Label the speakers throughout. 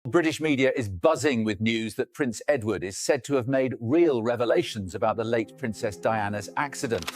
Speaker 1: British media is buzzing with news that Prince Edward is said to have made real revelations about the late Princess Diana's accident.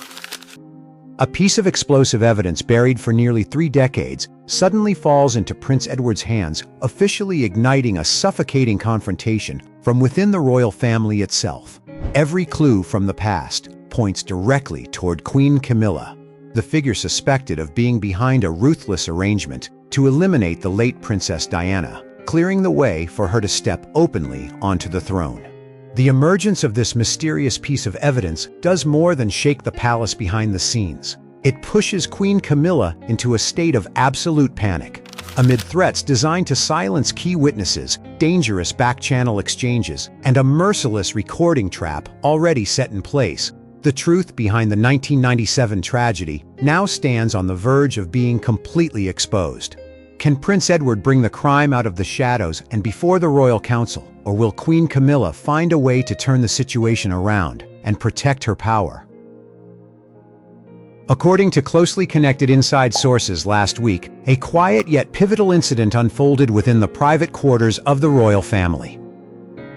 Speaker 2: A piece of explosive evidence buried for nearly 3 decades suddenly falls into Prince Edward's hands, officially igniting a suffocating confrontation from within the royal family itself. Every clue from the past points directly toward Queen Camilla, the figure suspected of being behind a ruthless arrangement to eliminate the late Princess Diana, clearing the way for her to step openly onto the throne. The emergence of this mysterious piece of evidence does more than shake the palace behind the scenes. It pushes Queen Camilla into a state of absolute panic. Amid threats designed to silence key witnesses, dangerous back-channel exchanges, and a merciless recording trap already set in place, the truth behind the 1997 tragedy now stands on the verge of being completely exposed. Can Prince Edward bring the crime out of the shadows and before the royal council, or will Queen Camilla find a way to turn the situation around and protect her power? According to closely connected inside sources last week, a quiet yet pivotal incident unfolded within the private quarters of the royal family.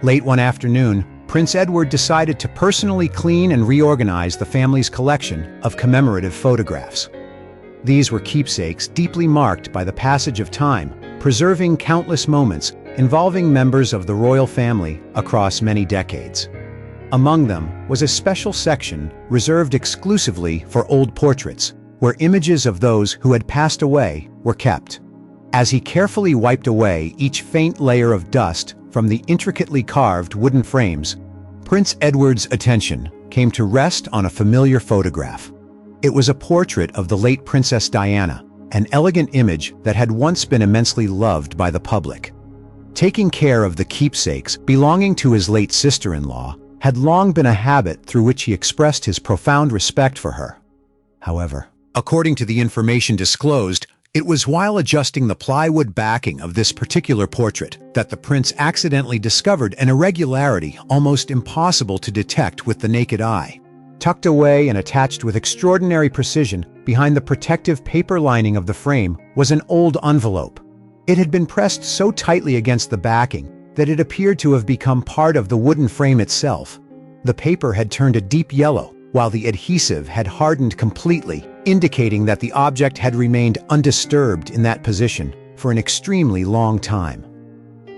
Speaker 2: Late one afternoon, Prince Edward decided to personally clean and reorganize the family's collection of commemorative photographs. These were keepsakes deeply marked by the passage of time, preserving countless moments involving members of the royal family across many decades. Among them was a special section reserved exclusively for old portraits, where images of those who had passed away were kept. As he carefully wiped away each faint layer of dust from the intricately carved wooden frames, Prince Edward's attention came to rest on a familiar photograph. It was a portrait of the late Princess Diana, an elegant image that had once been immensely loved by the public. Taking care of the keepsakes belonging to his late sister-in-law had long been a habit through which he expressed his profound respect for her. However, according to the information disclosed, it was while adjusting the plywood backing of this particular portrait that the prince accidentally discovered an irregularity almost impossible to detect with the naked eye. Tucked away and attached with extraordinary precision behind the protective paper lining of the frame was an old envelope. It had been pressed so tightly against the backing that it appeared to have become part of the wooden frame itself. The paper had turned a deep yellow, while the adhesive had hardened completely, indicating that the object had remained undisturbed in that position for an extremely long time.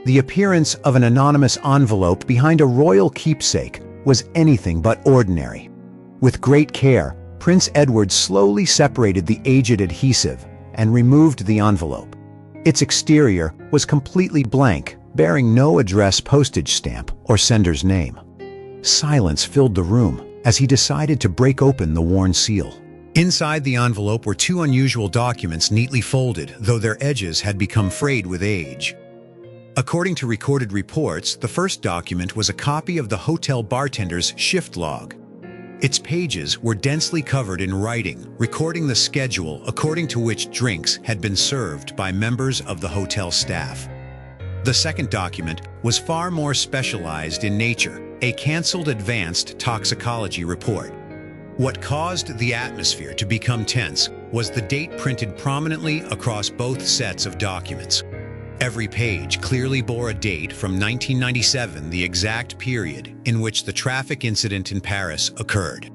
Speaker 2: The appearance of an anonymous envelope behind a royal keepsake was anything but ordinary. With great care, Prince Edward slowly separated the aged adhesive and removed the envelope. Its exterior was completely blank, bearing no address postage stamp or sender's name. Silence filled the room as he decided to break open the worn seal. Inside the envelope were 2 unusual documents neatly folded, though their edges had become frayed with age. According to recorded reports, the first document was a copy of the hotel bartender's shift log. Its pages were densely covered in writing, recording the schedule according to which drinks had been served by members of the hotel staff. The second document was far more specialized in nature, a canceled advanced toxicology report. What caused the atmosphere to become tense was the date printed prominently across both sets of documents. Every page clearly bore a date from 1997, the exact period in which the traffic incident in Paris occurred.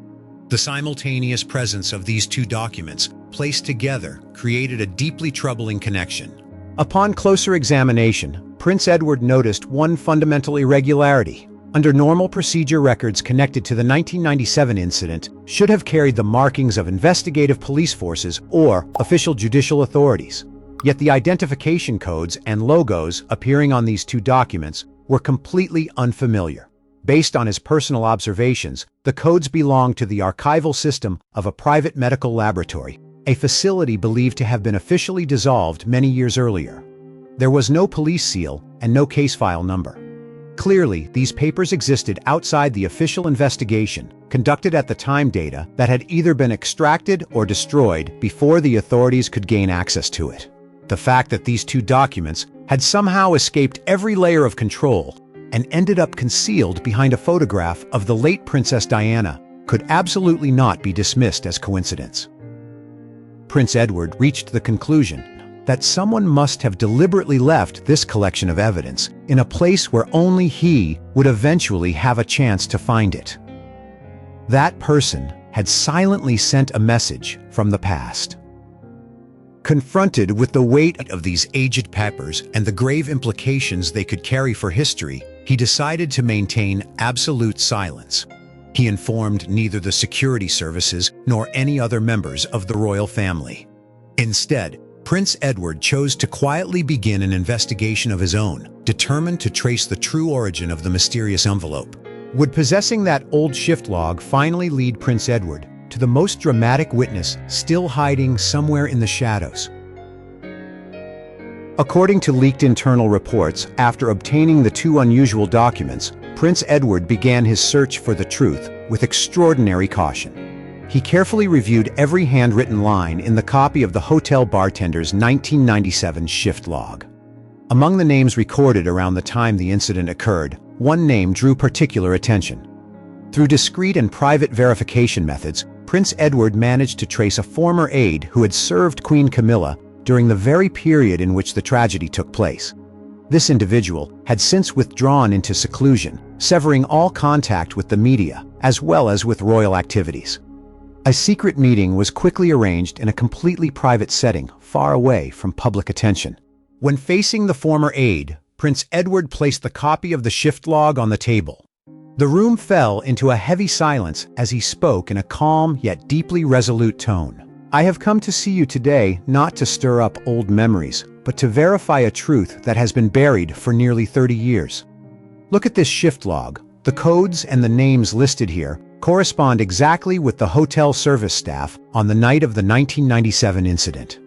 Speaker 2: The simultaneous presence of these 2 documents, placed together, created a deeply troubling connection. Upon closer examination, Prince Edward noticed one fundamental irregularity. Under normal procedure, records connected to the 1997 incident should have carried the markings of investigative police forces or official judicial authorities. Yet the identification codes and logos appearing on these 2 documents were completely unfamiliar. Based on his personal observations, the codes belonged to the archival system of a private medical laboratory, a facility believed to have been officially dissolved many years earlier. There was no police seal and no case file number. Clearly, these papers existed outside the official investigation conducted at the time, data that had either been extracted or destroyed before the authorities could gain access to it. The fact that these 2 documents had somehow escaped every layer of control and ended up concealed behind a photograph of the late Princess Diana could absolutely not be dismissed as coincidence. Prince Edward reached the conclusion that someone must have deliberately left this collection of evidence in a place where only he would eventually have a chance to find it. That person had silently sent a message from the past. Confronted with the weight of these aged papers and the grave implications they could carry for history, he decided to maintain absolute silence. He informed neither the security services nor any other members of the royal family. Instead, Prince Edward chose to quietly begin an investigation of his own, determined to trace the true origin of the mysterious envelope. Would possessing that old shift log finally lead Prince Edward to the most dramatic witness still hiding somewhere in the shadows? According to leaked internal reports, after obtaining the two unusual documents, Prince Edward began his search for the truth with extraordinary caution. He carefully reviewed every handwritten line in the copy of the hotel bartender's 1997 shift log. Among the names recorded around the time the incident occurred, one name drew particular attention. Through discreet and private verification methods, Prince Edward managed to trace a former aide who had served Queen Camilla during the very period in which the tragedy took place. This individual had since withdrawn into seclusion, severing all contact with the media, as well as with royal activities. A secret meeting was quickly arranged in a completely private setting, far away from public attention. When facing the former aide, Prince Edward placed the copy of the shift log on the table. The room fell into a heavy silence as he spoke in a calm yet deeply resolute tone. "I have come to see you today not to stir up old memories, but to verify a truth that has been buried for nearly 30 years. Look at this shift log. The codes and the names listed here correspond exactly with the hotel service staff on the night of the 1997 incident.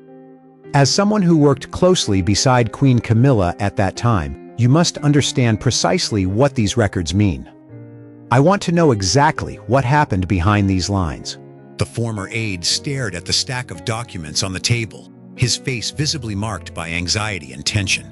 Speaker 2: As someone who worked closely beside Queen Camilla at that time, you must understand precisely what these records mean. I want to know exactly what happened behind these lines." The former aide stared at the stack of documents on the table, his face visibly marked by anxiety and tension.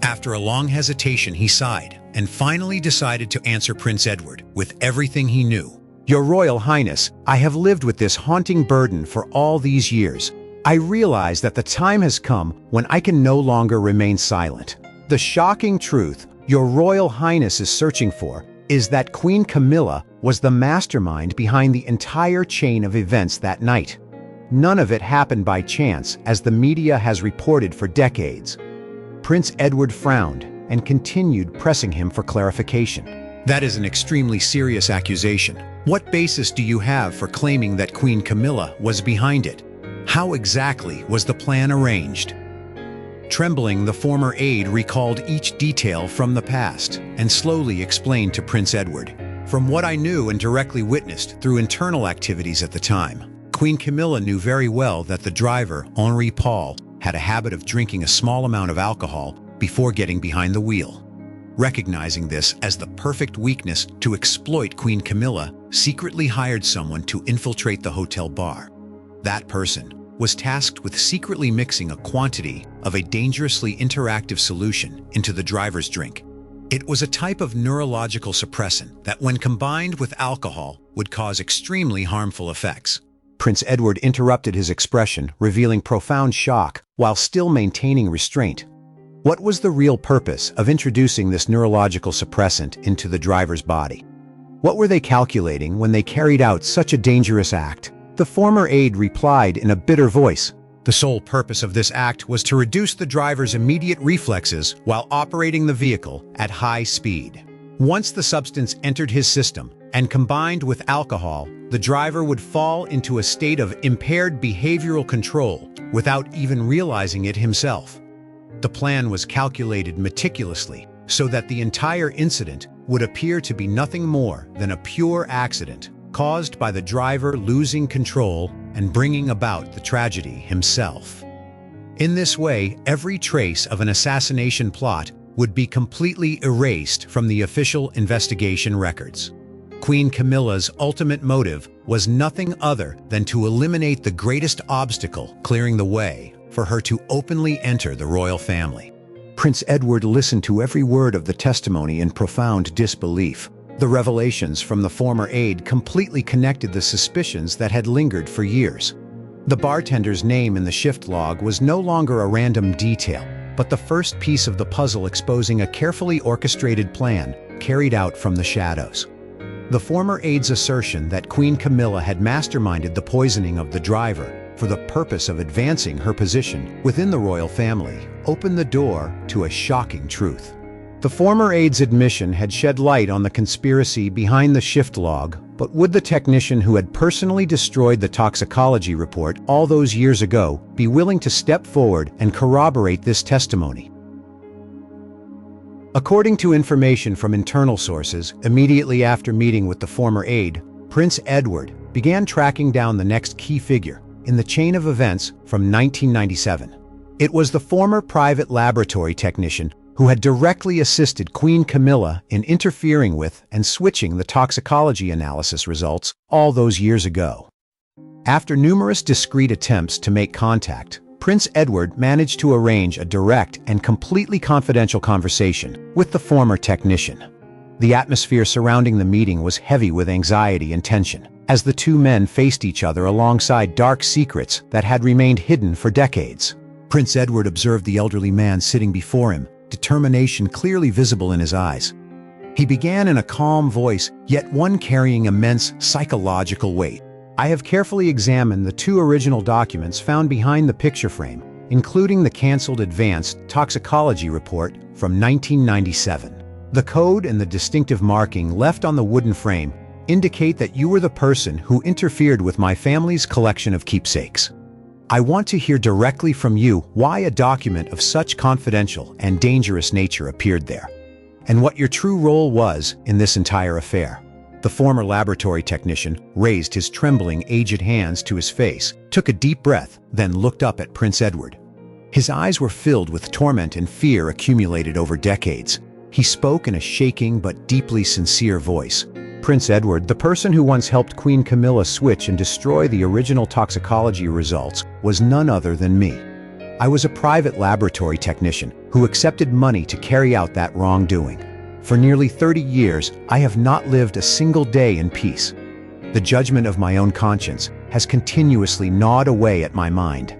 Speaker 2: After a long hesitation, he sighed and finally decided to answer Prince Edward with everything he knew. "Your Royal Highness, I have lived with this haunting burden for all these years. I realize that the time has come when I can no longer remain silent. The shocking truth Your Royal Highness is searching for is that Queen Camilla was the mastermind behind the entire chain of events that night. None of it happened by chance, as the media has reported for decades." Prince Edward frowned and continued pressing him for clarification. "That is an extremely serious accusation. What basis do you have for claiming that Queen Camilla was behind it? How exactly was the plan arranged?" Trembling, the former aide recalled each detail from the past and slowly explained to Prince Edward. "From what I knew and directly witnessed through internal activities at the time, Queen Camilla knew very well that the driver, Henri Paul, had a habit of drinking a small amount of alcohol before getting behind the wheel. Recognizing this as the perfect weakness to exploit, Queen Camilla secretly hired someone to infiltrate the hotel bar. That person was tasked with secretly mixing a quantity of a dangerously interactive solution into the driver's drink. It was a type of neurological suppressant that, when combined with alcohol, would cause extremely harmful effects." Prince Edward interrupted his expression, revealing profound shock while still maintaining restraint. What was the real purpose of introducing this neurological suppressant into the driver's body? What were they calculating when they carried out such a dangerous act? The former aide replied in a bitter voice, "The sole purpose of this act was to reduce the driver's immediate reflexes while operating the vehicle at high speed. Once the substance entered his system and combined with alcohol, the driver would fall into a state of impaired behavioral control without even realizing it himself. The plan was calculated meticulously so that the entire incident would appear to be nothing more than a pure accident caused by the driver losing control and bringing about the tragedy himself. In this way, every trace of an assassination plot would be completely erased from the official investigation records. Queen Camilla's ultimate motive was nothing other than to eliminate the greatest obstacle, clearing the way for her to openly enter the royal family." Prince Edward listened to every word of the testimony in profound disbelief. The revelations from the former aide completely connected the suspicions that had lingered for years. The bartender's name in the shift log was no longer a random detail, but the first piece of the puzzle exposing a carefully orchestrated plan carried out from the shadows. The former aide's assertion that Queen Camilla had masterminded the poisoning of the driver for the purpose of advancing her position within the royal family opened the door to a shocking truth. The former aide's admission had shed light on the conspiracy behind the shift log, but would the technician who had personally destroyed the toxicology report all those years ago be willing to step forward and corroborate this testimony? According to information from internal sources, immediately after meeting with the former aide, Prince Edward began tracking down the next key figure in the chain of events from 1997. It was the former private laboratory technician who had directly assisted Queen Camilla in interfering with and switching the toxicology analysis results all those years ago. After numerous discreet attempts to make contact, Prince Edward managed to arrange a direct and completely confidential conversation with the former technician. The atmosphere surrounding the meeting was heavy with anxiety and tension, as the two men faced each other alongside dark secrets that had remained hidden for decades. Prince Edward observed the elderly man sitting before him, determination clearly visible in his eyes. He began in a calm voice, yet one carrying immense psychological weight. I have carefully examined the two original documents found behind the picture frame, including the cancelled advanced toxicology report from 1997. The code and the distinctive marking left on the wooden frame indicate that you were the person who interfered with my family's collection of keepsakes. I want to hear directly from you why a document of such confidential and dangerous nature appeared there, and what your true role was in this entire affair. The former laboratory technician raised his trembling, aged hands to his face, took a deep breath, then looked up at Prince Edward. His eyes were filled with torment and fear accumulated over decades. He spoke in a shaking but deeply sincere voice. Prince Edward, the person who once helped Queen Camilla switch and destroy the original toxicology results, was none other than me. I was a private laboratory technician who accepted money to carry out that wrongdoing. For nearly 30 years, I have not lived a single day in peace. The judgment of my own conscience has continuously gnawed away at my mind.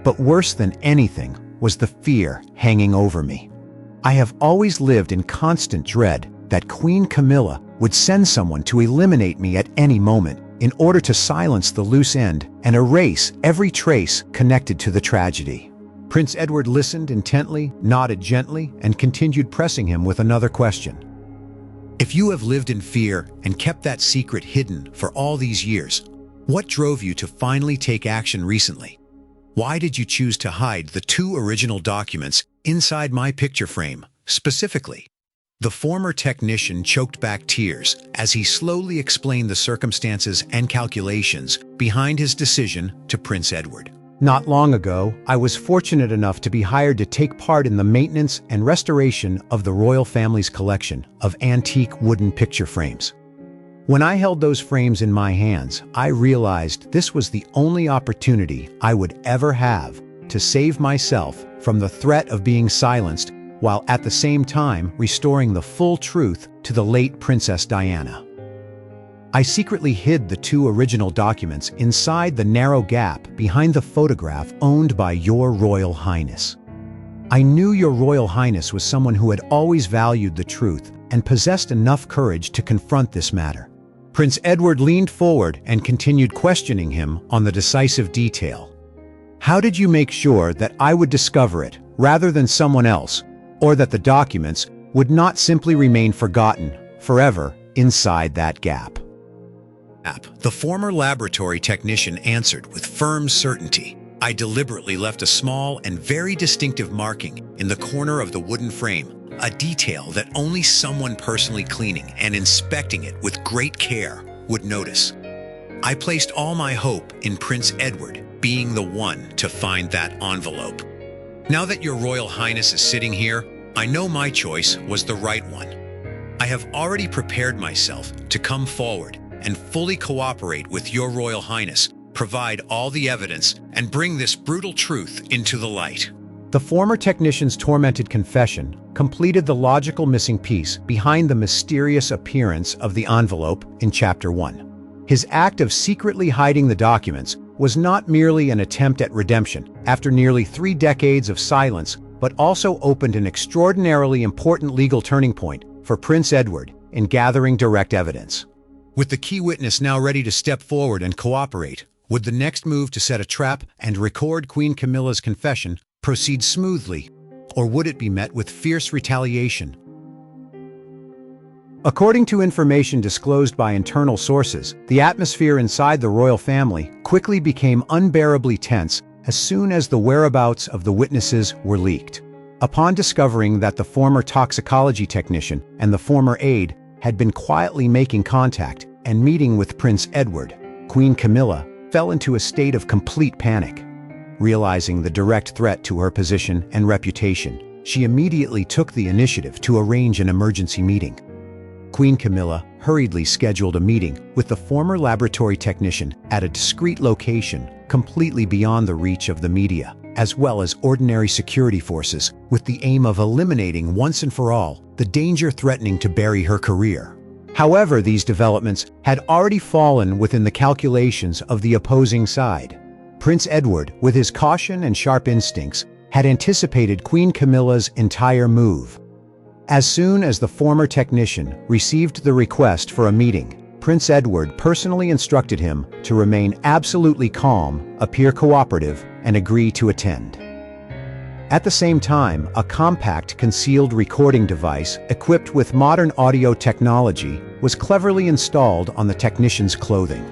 Speaker 2: But worse than anything was the fear hanging over me. I have always lived in constant dread that Queen Camilla would send someone to eliminate me at any moment in order to silence the loose end and erase every trace connected to the tragedy. Prince Edward listened intently, nodded gently, and continued pressing him with another question. If you have lived in fear and kept that secret hidden for all these years, what drove you to finally take action recently? Why did you choose to hide the two original documents inside my picture frame, specifically? The former technician choked back tears as he slowly explained the circumstances and calculations behind his decision to Prince Edward. Not long ago, I was fortunate enough to be hired to take part in the maintenance and restoration of the royal family's collection of antique wooden picture frames. When I held those frames in my hands, I realized this was the only opportunity I would ever have to save myself from the threat of being silenced, while at the same time restoring the full truth to the late Princess Diana. I secretly hid the two original documents inside the narrow gap behind the photograph owned by Your Royal Highness. I knew Your Royal Highness was someone who had always valued the truth and possessed enough courage to confront this matter. Prince Edward leaned forward and continued questioning him on the decisive detail. How did you make sure that I would discover it rather than someone else, or that the documents would not simply remain forgotten forever inside that gap? The former laboratory technician answered with firm certainty. I deliberately left a small and very distinctive marking in the corner of the wooden frame, a detail that only someone personally cleaning and inspecting it with great care would notice. I placed all my hope in Prince Edward being the one to find that envelope. Now that Your Royal Highness is sitting here, I know my choice was the right one. I have already prepared myself to come forward and fully cooperate with Your Royal Highness, provide all the evidence, and bring this brutal truth into the light. The former technician's tormented confession completed the logical missing piece behind the mysterious appearance of the envelope in Chapter 1. His act of secretly hiding the documents was not merely an attempt at redemption after nearly 3 decades of silence, but also opened an extraordinarily important legal turning point for Prince Edward in gathering direct evidence. With the key witness now ready to step forward and cooperate, would the next move to set a trap and record Queen Camilla's confession proceed smoothly, or would it be met with fierce retaliation? According to information disclosed by internal sources, the atmosphere inside the royal family quickly became unbearably tense as soon as the whereabouts of the witnesses were leaked. Upon discovering that the former toxicology technician and the former aide had been quietly making contact and meeting with Prince Edward, Queen Camilla fell into a state of complete panic. Realizing the direct threat to her position and reputation, she immediately took the initiative to arrange an emergency meeting. Queen Camilla hurriedly scheduled a meeting with the former laboratory technician at a discreet location completely beyond the reach of the media, as well as ordinary security forces, with the aim of eliminating once and for all the danger threatening to bury her career. However, these developments had already fallen within the calculations of the opposing side. Prince Edward, with his caution and sharp instincts, had anticipated Queen Camilla's entire move. As soon as the former technician received the request for a meeting, Prince Edward personally instructed him to remain absolutely calm, appear cooperative, and agree to attend. At the same time, a compact concealed recording device equipped with modern audio technology was cleverly installed on the technician's clothing.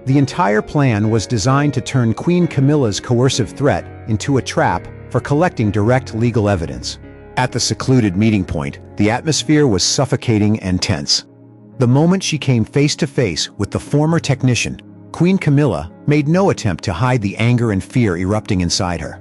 Speaker 2: The entire plan was designed to turn Queen Camilla's coercive threat into a trap for collecting direct legal evidence. At the secluded meeting point, the atmosphere was suffocating and tense. The moment she came face to face with the former technician, Queen Camilla made no attempt to hide the anger and fear erupting inside her.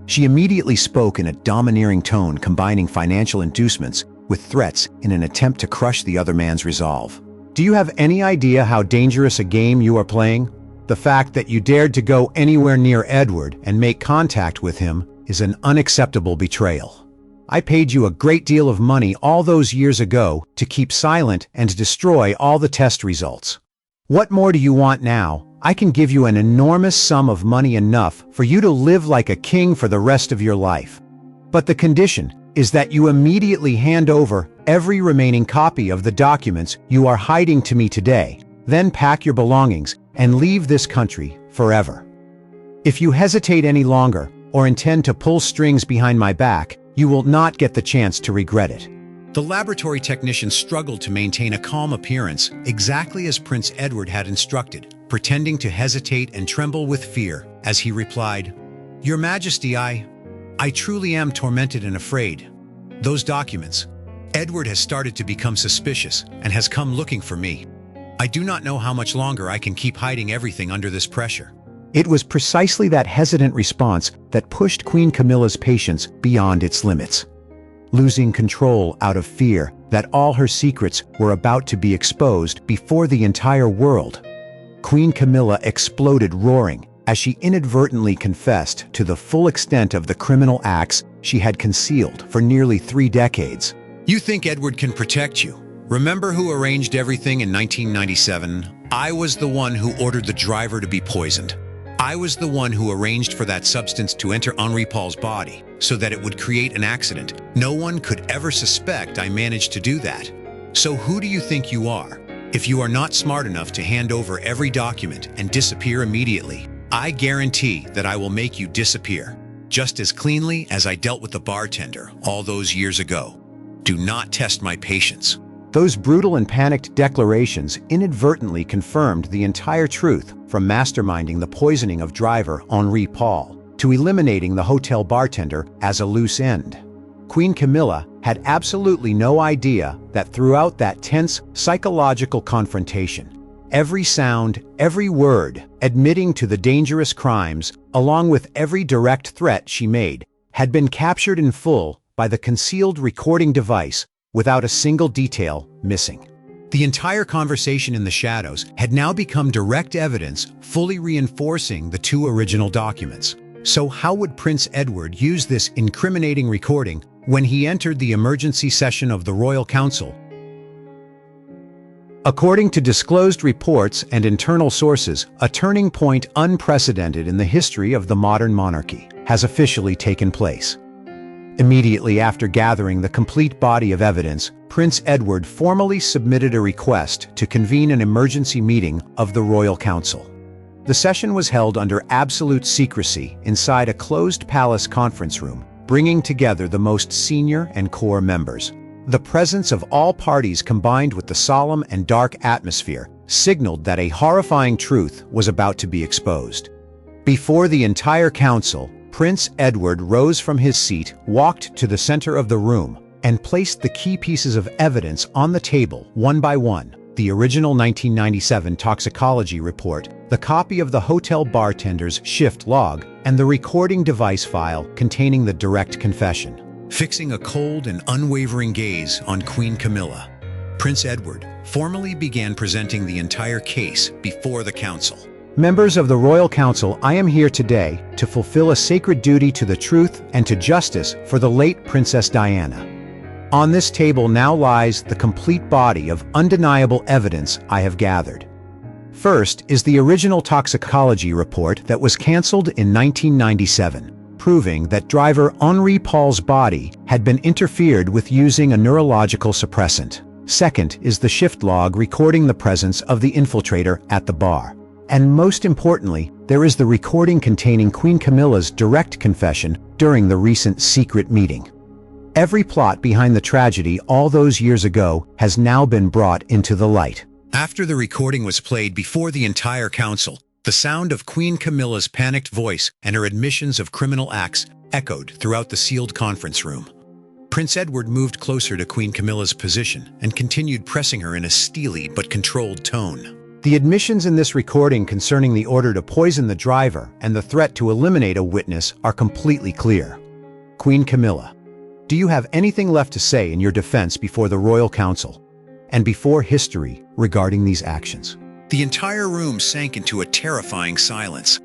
Speaker 2: She immediately spoke in a domineering tone, combining financial inducements with threats in an attempt to crush the other man's resolve. Do you have any idea how dangerous a game you are playing? The fact that you dared to go anywhere near Edward and make contact with him is an unacceptable betrayal. I paid you a great deal of money all those years ago to keep silent and destroy all the test results. What more do you want now? I can give you an enormous sum of money, enough for you to live like a king for the rest of your life. But the condition is that you immediately hand over every remaining copy of the documents you are hiding to me today, then pack your belongings and leave this country forever. If you hesitate any longer or intend to pull strings behind my back, you will not get the chance to regret it. The laboratory technician struggled to maintain a calm appearance, exactly as Prince Edward had instructed, pretending to hesitate and tremble with fear as he replied, "Your Majesty, I truly am tormented and afraid. Those documents. Edward has started to become suspicious and has come looking for me. I do not know how much longer I can keep hiding everything under this pressure." It was precisely that hesitant response that pushed Queen Camilla's patience beyond its limits. Losing control out of fear that all her secrets were about to be exposed before the entire world, Queen Camilla exploded roaring as she inadvertently confessed to the full extent of the criminal acts she had concealed for nearly 3 decades. "You think Edward can protect you? Remember who arranged everything in 1997? I was the one who ordered the driver to be poisoned. I was the one who arranged for that substance to enter Henri Paul's body so that it would create an accident. No one could ever suspect I managed to do that. So who do you think you are? If you are not smart enough to hand over every document and disappear immediately, I guarantee that I will make you disappear, just as cleanly as I dealt with the bartender all those years ago. Do not test my patience." Those brutal and panicked declarations inadvertently confirmed the entire truth, from masterminding the poisoning of driver Henri Paul to eliminating the hotel bartender as a loose end. Queen Camilla had absolutely no idea that throughout that tense psychological confrontation, every sound, every word admitting to the dangerous crimes, along with every direct threat she made, had been captured in full by the concealed recording device without a single detail missing. The entire conversation in the shadows had now become direct evidence, fully reinforcing the 2 original documents. So how would Prince Edward use this incriminating recording when he entered the emergency session of the Royal Council? According to disclosed reports and internal sources, a turning point unprecedented in the history of the modern monarchy has officially taken place. Immediately after gathering the complete body of evidence, Prince Edward formally submitted a request to convene an emergency meeting of the Royal Council. The session was held under absolute secrecy inside a closed palace conference room, bringing together the most senior and core members. The presence of all parties combined with the solemn and dark atmosphere signaled that a horrifying truth was about to be exposed. Before the entire council, Prince Edward rose from his seat, walked to the center of the room, and placed the key pieces of evidence on the table one by one: the original 1997 toxicology report, the copy of the hotel bartender's shift log, and the recording device file containing the direct confession. Fixing a cold and unwavering gaze on Queen Camilla, Prince Edward formally began presenting the entire case before the council. Members of the Royal Council, I am here today to fulfill a sacred duty to the truth and to justice for the late Princess Diana. On this table now lies the complete body of undeniable evidence I have gathered. First is the original toxicology report that was cancelled in 1997. Proving that driver Henri Paul's body had been interfered with using a neurological suppressant. Second is the shift log recording the presence of the infiltrator at the bar. And most importantly, there is the recording containing Queen Camilla's direct confession during the recent secret meeting. Every plot behind the tragedy all those years ago has now been brought into the light. After the recording was played before the entire council, the sound of Queen Camilla's panicked voice and her admissions of criminal acts echoed throughout the sealed conference room. Prince Edward moved closer to Queen Camilla's position and continued pressing her in a steely but controlled tone. The admissions in this recording concerning the order to poison the driver and the threat to eliminate a witness are completely clear. Queen Camilla, do you have anything left to say in your defense before the Royal Council and before history regarding these actions? The entire room sank into a terrifying silence.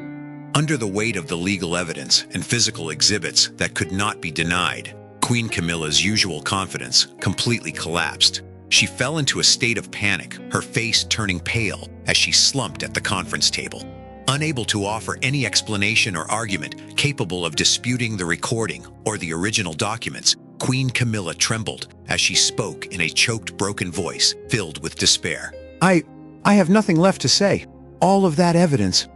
Speaker 2: Under the weight of the legal evidence and physical exhibits that could not be denied, Queen Camilla's usual confidence completely collapsed. She fell into a state of panic, her face turning pale as she slumped at the conference table. Unable to offer any explanation or argument capable of disputing the recording or the original documents, Queen Camilla trembled as she spoke in a choked, broken voice filled with despair. I have nothing left to say. All of that evidence.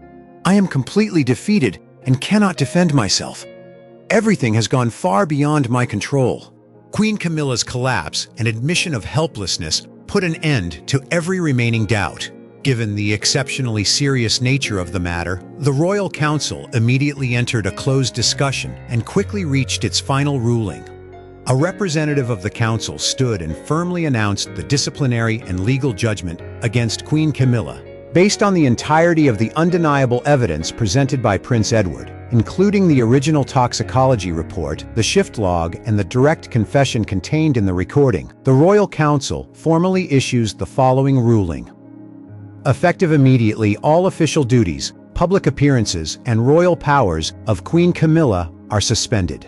Speaker 2: I am completely defeated and cannot defend myself. Everything has gone far beyond my control. Queen Camilla's collapse and admission of helplessness put an end to every remaining doubt. Given the exceptionally serious nature of the matter, the Royal Council immediately entered a closed discussion and quickly reached its final ruling. A representative of the council stood and firmly announced the disciplinary and legal judgment against Queen Camilla, based on the entirety of the undeniable evidence presented by Prince Edward, including the original toxicology report, the shift log, and the direct confession contained in the recording. The Royal Council formally issues the following ruling. Effective immediately, all official duties, public appearances, and royal powers of Queen Camilla are suspended.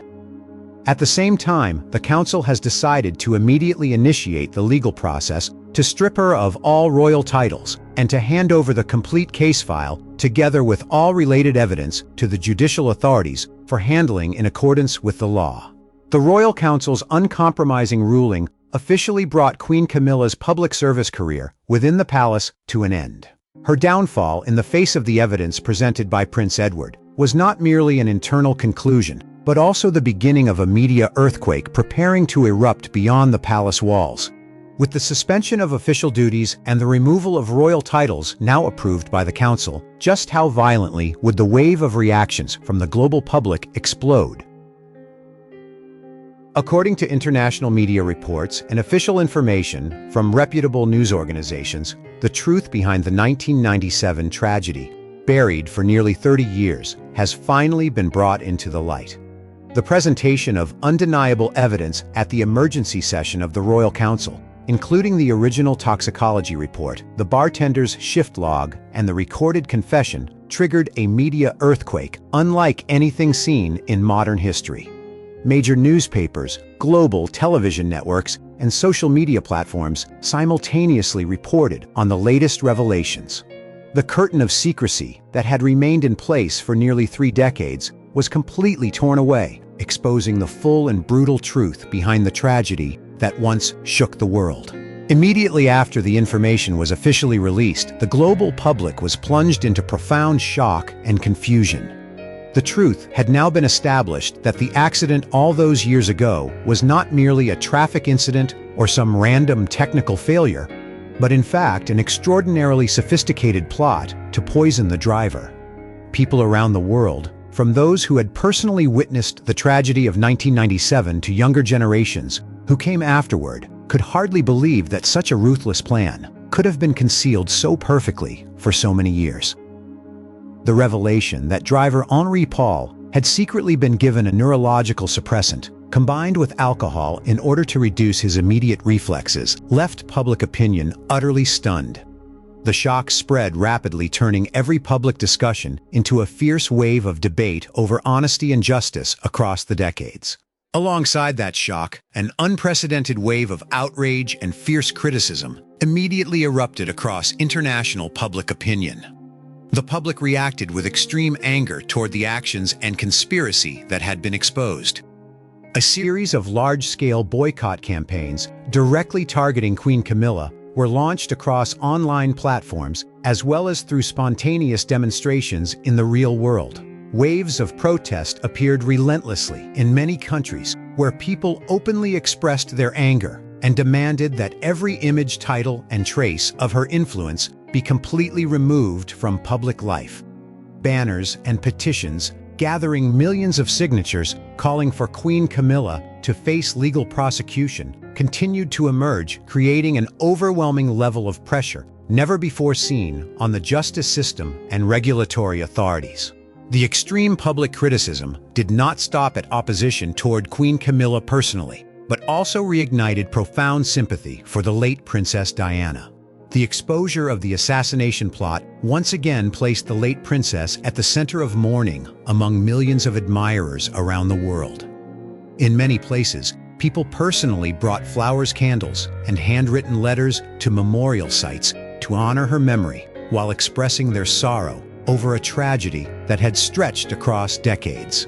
Speaker 2: At the same time, the Council has decided to immediately initiate the legal process to strip her of all royal titles and to hand over the complete case file, together with all related evidence, to the judicial authorities for handling in accordance with the law. The Royal Council's uncompromising ruling officially brought Queen Camilla's public service career within the palace to an end. Her downfall in the face of the evidence presented by Prince Edward was not merely an internal conclusion, but also the beginning of a media earthquake preparing to erupt beyond the palace walls. With the suspension of official duties and the removal of royal titles now approved by the Council, just how violently would the wave of reactions from the global public explode? According to international media reports and official information from reputable news organizations, the truth behind the 1997 tragedy, buried for nearly 30 years, has finally been brought into the light. The presentation of undeniable evidence at the emergency session of the Royal Council, including the original toxicology report, the bartender's shift log, and the recorded confession, triggered a media earthquake unlike anything seen in modern history. major newspapers, global television networks, and social media platforms simultaneously reported on the latest revelations. The curtain of secrecy that had remained in place for nearly 3 decades was completely torn away, exposing the full and brutal truth behind the tragedy that once shook the world. Immediately after the information was officially released, the global public was plunged into profound shock and confusion. The truth had now been established that the accident all those years ago was not merely a traffic incident or some random technical failure, but in fact an extraordinarily sophisticated plot to poison the driver. People around the world, from those who had personally witnessed the tragedy of 1997 to younger generations who came afterward, could hardly believe that such a ruthless plan could have been concealed so perfectly for so many years. The revelation that driver Henri Paul had secretly been given a neurological suppressant combined with alcohol in order to reduce his immediate reflexes left public opinion utterly stunned. The shock spread rapidly, turning every public discussion into a fierce wave of debate over honesty and justice across the decades. Alongside that shock, an unprecedented wave of outrage and fierce criticism immediately erupted across international public opinion. The public reacted with extreme anger toward the actions and conspiracy that had been exposed. A series of large-scale boycott campaigns directly targeting Queen Camilla were launched across online platforms as well as through spontaneous demonstrations in the real world. Waves of protest appeared relentlessly in many countries where people openly expressed their anger and demanded that every image, title, and trace of her influence be completely removed from public life. Banners and petitions gathering millions of signatures calling for Queen Camilla to face legal prosecution continued to emerge, creating an overwhelming level of pressure never before seen on the justice system and regulatory authorities. The extreme public criticism did not stop at opposition toward Queen Camilla personally, but also reignited profound sympathy for the late Princess Diana. The exposure of the assassination plot once again placed the late princess at the center of mourning among millions of admirers around the world. In many places, people personally brought flowers, candles, and handwritten letters to memorial sites to honor her memory while expressing their sorrow over a tragedy that had stretched across decades.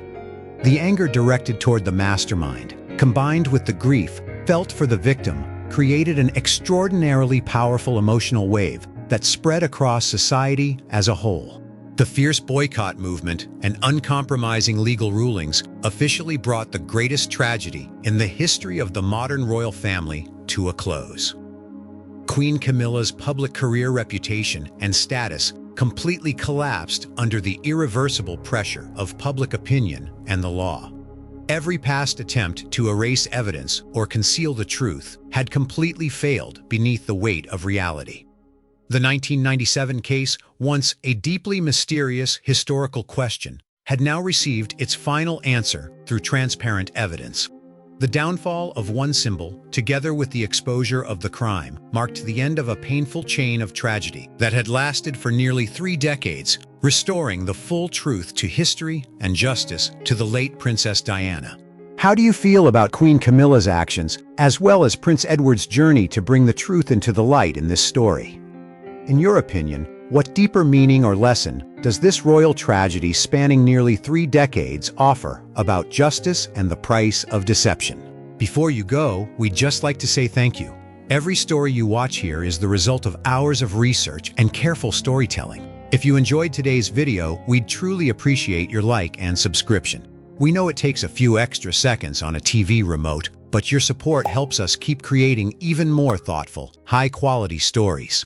Speaker 2: The anger directed toward the mastermind, combined with the grief felt for the victim, created an extraordinarily powerful emotional wave that spread across society as a whole. The fierce boycott movement and uncompromising legal rulings officially brought the greatest tragedy in the history of the modern royal family to a close. Queen Camilla's public career, reputation, and status completely collapsed under the irreversible pressure of public opinion and the law. Every past attempt to erase evidence or conceal the truth had completely failed beneath the weight of reality. The 1997 case, once a deeply mysterious historical question, had now received its final answer through transparent evidence. The downfall of one symbol, together with the exposure of the crime, marked the end of a painful chain of tragedy that had lasted for nearly 3 decades, restoring the full truth to history and justice to the late Princess Diana. How do you feel about Queen Camilla's actions, as well as Prince Edward's journey to bring the truth into the light in this story? In your opinion, what deeper meaning or lesson does this royal tragedy spanning nearly 3 decades offer about justice and the price of deception? Before you go, we'd just like to say thank you. Every story you watch here is the result of hours of research and careful storytelling. If you enjoyed today's video, we'd truly appreciate your like and subscription. We know it takes a few extra seconds on a TV remote, but your support helps us keep creating even more thoughtful, high-quality stories.